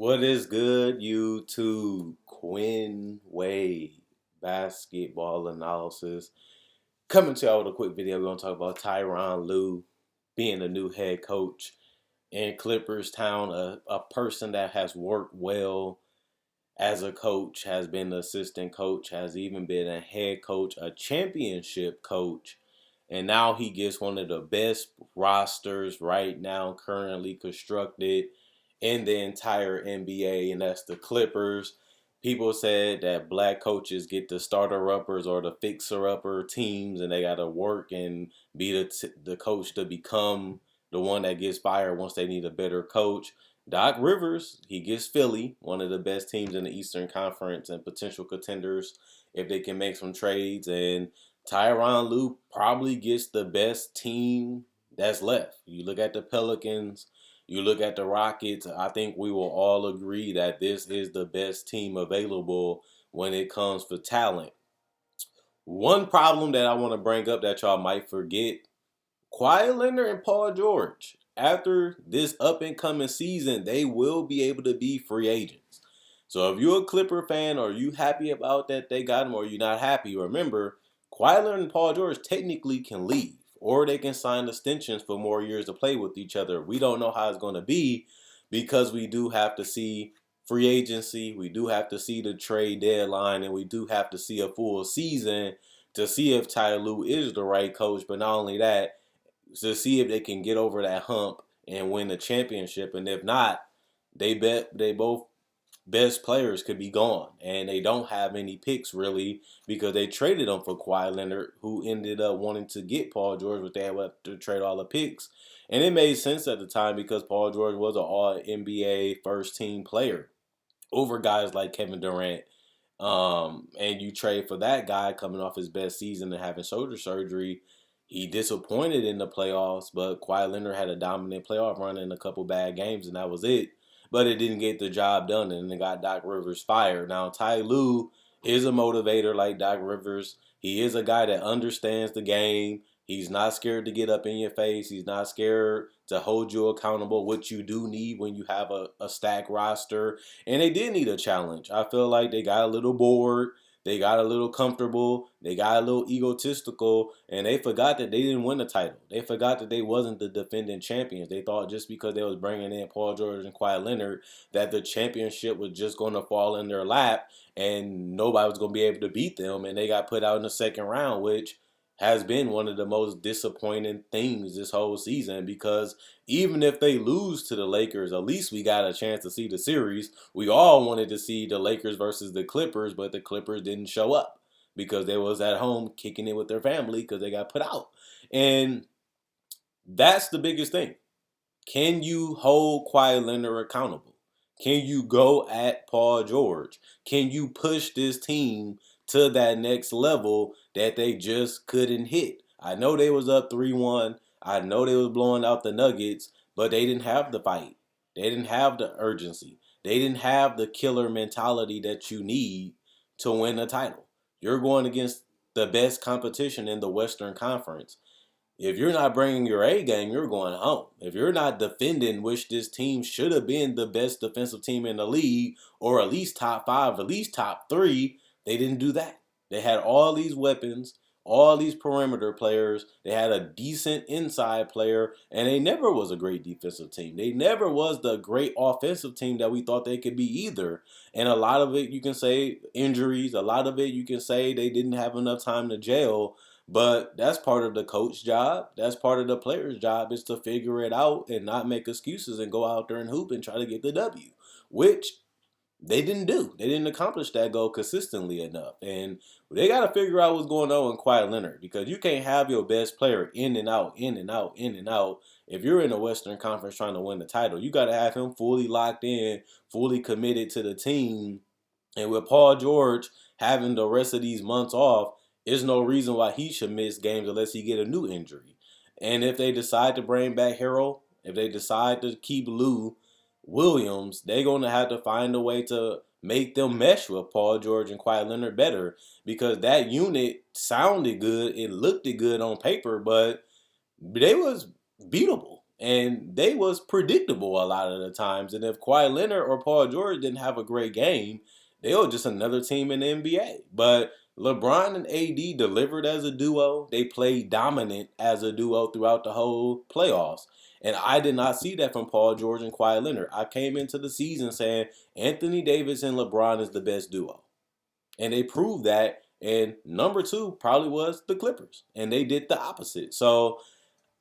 What is good, YouTube? Quinn Wade basketball analysis. Coming to y'all with a quick video. We're going to talk about Tyron Lue being the new head coach in Clippers Town, a person that has worked well as a coach, has been the assistant coach, has even been a head coach, a championship coach. And now he gets one of the best rosters right now currently constructed in the entire NBA, and that's the Clippers. People said that black coaches get the starter-uppers or the fixer-upper teams, and they got to work and be the coach to become the one that gets fired once they need a better coach. Doc Rivers, he gets Philly, one of the best teams in the Eastern Conference and potential contenders if they can make some trades. And Tyron Lue probably gets the best team that's left. You look at the Pelicans, you look at the Rockets, I think we will all agree that this is the best team available when it comes for talent. One problem that I want to bring up that y'all might forget, Kawhi Leonard and Paul George, after this up-and-coming season, they will be able to be free agents. So if you're a Clipper fan, or you happy about that they got him, or you're not happy, remember, Kawhi Leonard and Paul George technically can leave, or they can sign extensions for more years to play with each other. We don't know how it's going to be because we do have to see free agency, we do have to see the trade deadline, and we do have to see a full season to see if Ty Lue is the right coach. But not only that, to see if they can get over that hump and win the championship. And if not, they both best players could be gone, and they don't have any picks really because they traded them for Kawhi Leonard, who ended up wanting to get Paul George, but they had to trade all the picks. And it made sense at the time because Paul George was an All NBA first team player over guys like Kevin Durant. And you trade for that guy coming off his best season and having shoulder surgery. He disappointed in the playoffs, but Kawhi Leonard had a dominant playoff run in a couple bad games, and that was it. But it didn't get the job done, and it got Doc Rivers fired. Now, Ty Lue is a motivator like Doc Rivers. He is a guy that understands the game. He's not scared to get up in your face. He's not scared to hold you accountable, which you do need when you have a stacked roster. And they did need a challenge. I feel like they got a little bored. They got a little comfortable. They got a little egotistical, and they forgot that they didn't win the title. They forgot that they wasn't the defending champions. They thought just because they was bringing in Paul George and Kawhi Leonard that the championship was just going to fall in their lap and nobody was going to be able to beat them, and they got put out in the second round, which has been one of the most disappointing things this whole season because even if they lose to the Lakers, at least we got a chance to see the series. We all wanted to see the Lakers versus the Clippers, but the Clippers didn't show up because they was at home kicking it with their family because they got put out. And that's the biggest thing. Can you hold Kawhi Leonard accountable? Can you go at Paul George? Can you push this team to that next level that they just couldn't hit? I know they was up 3-1. I know they was blowing out the Nuggets, but they didn't have the fight. They didn't have the urgency. They didn't have the killer mentality that you need to win a title. You're going against the best competition in the Western Conference. If you're not bringing your A game, you're going home. If you're not defending, which this team should have been the best defensive team in the league, or at least top five, at least top three, they didn't do that. They had all these weapons, all these perimeter players. They had a decent inside player, and they never was a great defensive team. They never was the great offensive team that we thought they could be either. And a lot of it, you can say injuries. A lot of it, you can say they didn't have enough time to gel. But that's part of the coach's job. That's part of the player's job is to figure it out and not make excuses and go out there and hoop and try to get the W, which they didn't do. They didn't accomplish that goal consistently enough. And they got to figure out what's going on with Kawhi Leonard because you can't have your best player in and out, in and out, in and out. If you're in the Western Conference trying to win the title, you got to have him fully locked in, fully committed to the team. And with Paul George having the rest of these months off, there's no reason why he should miss games unless he get a new injury. And if they decide to bring back Harrell, if they decide to keep Lou Williams, they're going to have to find a way to make them mesh with Paul George and Kawhi Leonard better because that unit sounded good. It looked good on paper, but they was beatable. and they was predictable a lot of the times. And if Kawhi Leonard or Paul George didn't have a great game, they were just another team in the NBA. But LeBron and AD delivered as a duo. They played dominant as a duo throughout the whole playoffs. And I did not see that from Paul George and Kawhi Leonard. I came into the season saying Anthony Davis and LeBron is the best duo. And they proved that. And number two probably was the Clippers. And they did the opposite. So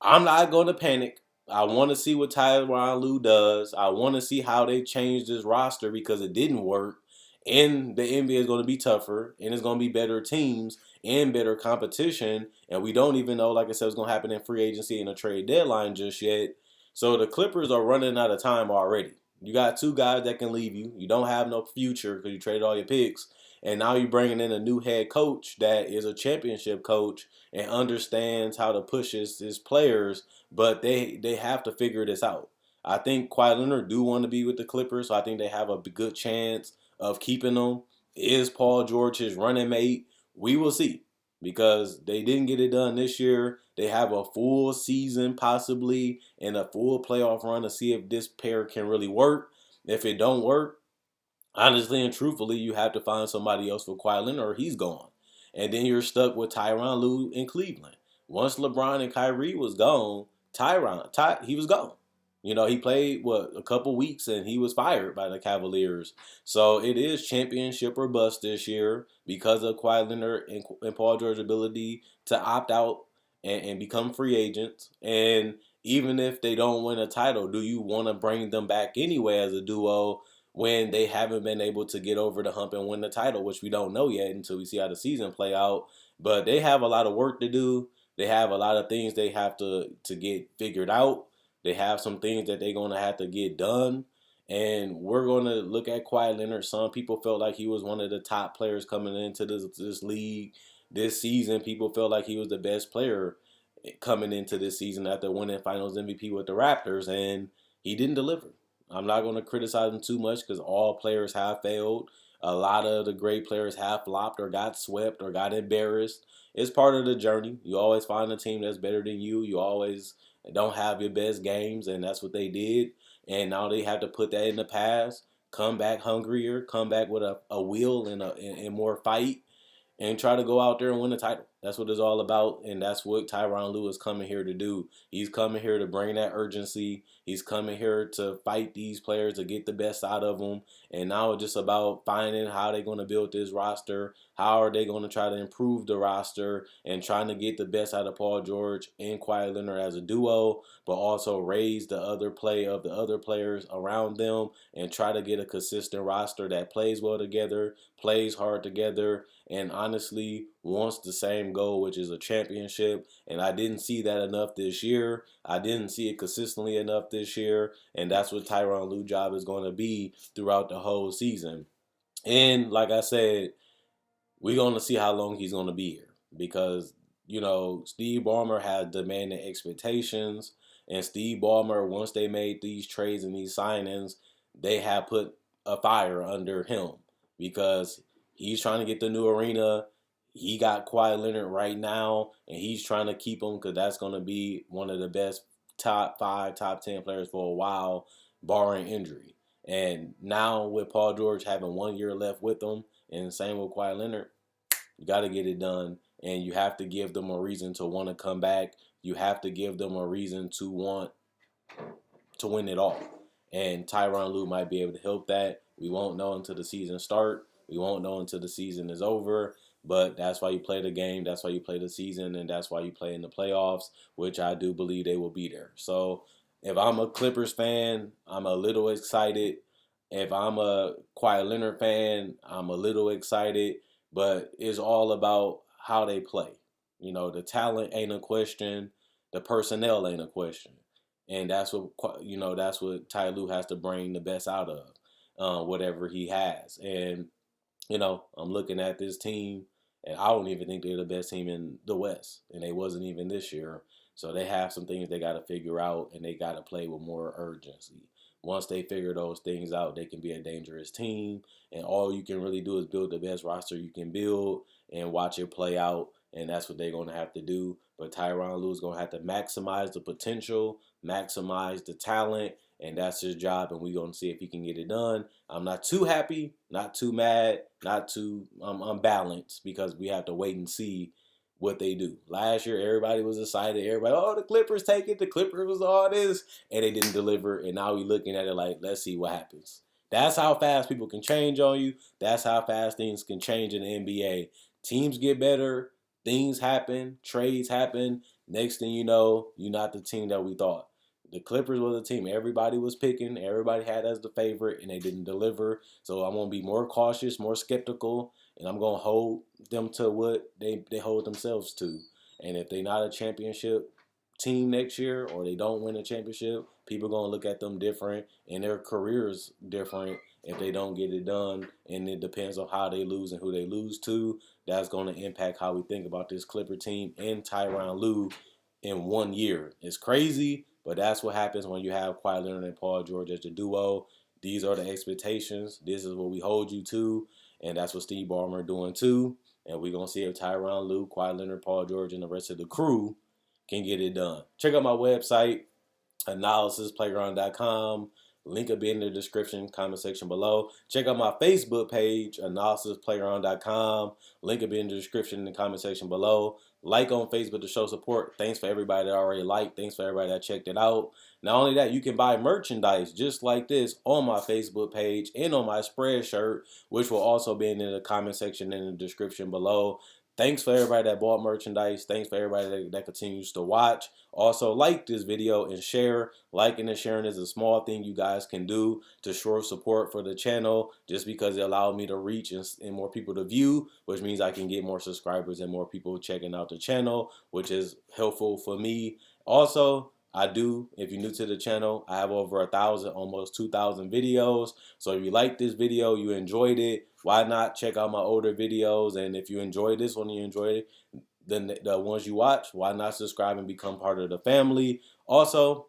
I'm not going to panic. I want to see what Tyron Lue does. I want to see how they change this roster because it didn't work. And the NBA is going to be tougher, and it's going to be better teams and better competition. And we don't even know, like I said, what's going to happen in free agency and a trade deadline just yet. So the Clippers are running out of time already. You got two guys that can leave you. You don't have no future because you traded all your picks. And now you're bringing in a new head coach that is a championship coach and understands how to push his players, but they have to figure this out. I think Kawhi Leonard do want to be with the Clippers, so I think they have a good chance of keeping him. Is Paul George his running mate? We will see because they didn't get it done this year. They have a full season possibly and a full playoff run to see if this pair can really work. If it don't work, honestly and truthfully, you have to find somebody else for Kawhi Leonard or he's gone. And then you're stuck with Tyron Lue in Cleveland. Once LeBron and Kyrie was gone, he was gone. You know, he played, a couple weeks and he was fired by the Cavaliers. So it is championship or bust this year because of Kawhi Leonard and Paul George's ability to opt out and become free agents. And even if they don't win a title, do you want to bring them back anyway as a duo when they haven't been able to get over the hump and win the title, which we don't know yet until we see how the season play out. But they have a lot of work to do. They have a lot of things they have to get figured out. They have some things that they're going to have to get done. And we're going to look at Kawhi Leonard. Some people felt like he was one of the top players coming into this league this season. People felt like he was the best player coming into this season after winning Finals MVP with the Raptors, and he didn't deliver. I'm not going to criticize him too much because all players have failed. A lot of the great players have flopped or got swept or got embarrassed. It's part of the journey. You always find a team that's better than you. You always don't have your best games, and that's what they did. And now they have to put that in the past, come back hungrier, come back with a will and more fight, and try to go out there and win the title. That's what it's all about, and that's what Tyron Lue is coming here to do. He's coming here to bring that urgency. He's coming here to fight these players to get the best out of them, and now it's just about finding how they're going to build this roster, how are they going to try to improve the roster, and trying to get the best out of Paul George and Kawhi Leonard as a duo, but also raise the other play of the other players around them and try to get a consistent roster that plays well together, plays hard together, and honestly wants the same goal, which is a championship. And I didn't see that enough this year. I didn't see it consistently enough this year. And that's what Tyron Lue's job is going to be throughout the whole season. And like I said, we're going to see how long he's going to be here because, Steve Ballmer has demanded expectations. And Steve Ballmer, once they made these trades and these signings, they have put a fire under him because he's trying to get the new arena. He got Kawhi Leonard right now, and he's trying to keep him because that's going to be one of the best top 5, top 10 players for a while, barring injury. And now with Paul George having 1 year left with him, and same with Kawhi Leonard, you got to get it done, and you have to give them a reason to want to come back. You have to give them a reason to want to win it all. And Tyron Lue might be able to help that. We won't know until the season starts. We won't know until the season is over. But that's why you play the game. That's why you play the season. And that's why you play in the playoffs, which I do believe they will be there. So if I'm a Clippers fan, I'm a little excited. If I'm a Kawhi Leonard fan, I'm a little excited. But it's all about how they play. The talent ain't a question. The personnel ain't a question. And that's what Ty Lue has to bring the best out of whatever he has. And, I'm looking at this team, and I don't even think they're the best team in the West. And they wasn't even this year. So they have some things they got to figure out, and they got to play with more urgency. Once they figure those things out, they can be a dangerous team. And all you can really do is build the best roster you can build and watch it play out. and that's what they're going to have to do. But Tyron Lue is going to have to maximize the potential, maximize the talent, and that's his job, and we're going to see if he can get it done. I'm not too happy, not too mad, not too unbalanced, because we have to wait and see what they do. Last year, everybody was excited. Everybody, oh, the Clippers take it. The Clippers was all this, and they didn't deliver. And now we looking at it like, let's see what happens. That's how fast people can change on you. That's how fast things can change in the NBA. Teams get better. Things happen. Trades happen. Next thing you know, you're not the team that we thought. The Clippers was a team everybody was picking. Everybody had as the favorite, and they didn't deliver. So I'm going to be more cautious, more skeptical, and I'm going to hold them to what they hold themselves to. And if they're not a championship team next year, or they don't win a championship, people are going to look at them different, and their careers different if they don't get it done. And it depends on how they lose and who they lose to. That's going to impact how we think about this Clipper team and Tyron Lue in 1 year. It's crazy, but that's what happens when you have Kawhi Leonard and Paul George as the duo. These are the expectations. This is what we hold you to, and that's what Steve Ballmer doing too. And we're going to see if Tyron Lue, Kawhi Leonard, Paul George, and the rest of the crew can get it done. Check out my website, analysisplayground.com. Link will be in the description, comment section below. Check out my Facebook page, analysisplayground.com. Link will be in the description in the comment section below. Like on Facebook to show support. Thanks for everybody that already liked. Thanks for everybody that checked it out. Not only that, you can buy merchandise just like this on my Facebook page and on my spread shirt, which will also be in the comment section in the description below. Thanks for everybody that bought merchandise. Thanks for everybody that continues to watch. Also, like this video and share. Liking and sharing is a small thing you guys can do to show support for the channel, just because it allows me to reach and more people to view, which means I can get more subscribers and more people checking out the channel, which is helpful for me. Also, if you're new to the channel, I have over 1,000, almost 2,000 videos. So if you like this video, you enjoyed it, why not check out my older videos? And if you enjoyed this one, you enjoyed it, then the ones you watch, why not subscribe and become part of the family? Also,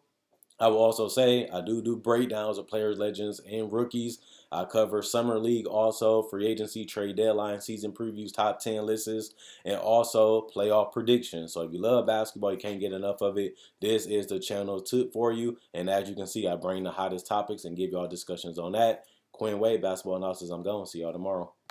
I will also say I do breakdowns of players, legends, and rookies. I cover Summer League, also free agency, trade deadline, season previews, top 10 lists, and also playoff predictions. So if you love basketball, you can't get enough of it, this is the channel for you. And as you can see, I bring the hottest topics and give y'all discussions on that. Quinn Wade, Basketball Analysis. I'm going. See y'all tomorrow.